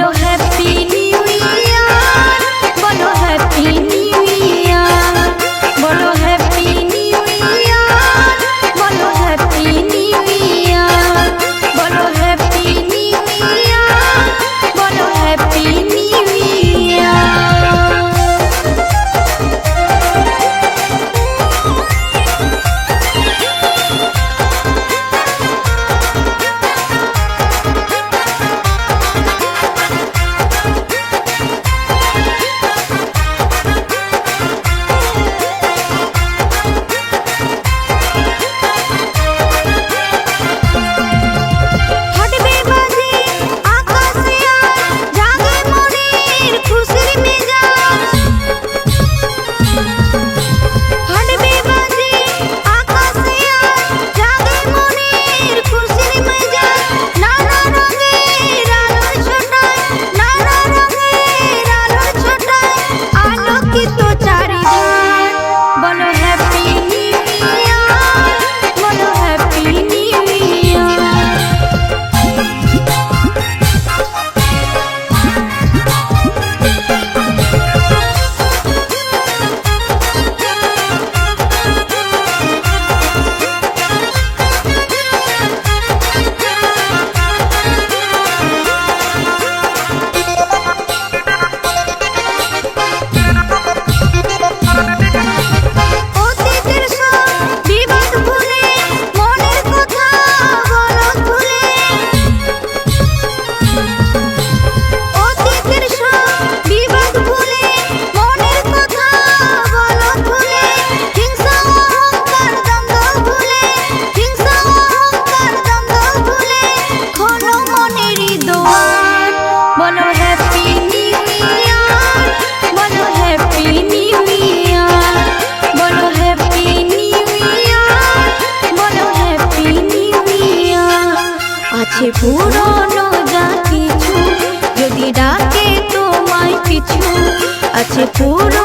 বলো happy new year, বলো happy new year, বলো হ্যাপি নিউ ইয়ার, বলো হ্যাপি নিউ ইয়ার, বলো হ্যাপি নিউ ইয়ার, বলো হ্যাপি নিউ ইয়ার। বলো হ্যাপি নিউ ইয়ার, বলো হ্যাপি নিউ ইয়ার, বলো হ্যাপি নিউ ইয়ার, বলো হ্যাপি নিউ ইয়ার। আছে পুরনো যা কিছু যদি ডাকে তোমায় পিছু, আছে পুরনো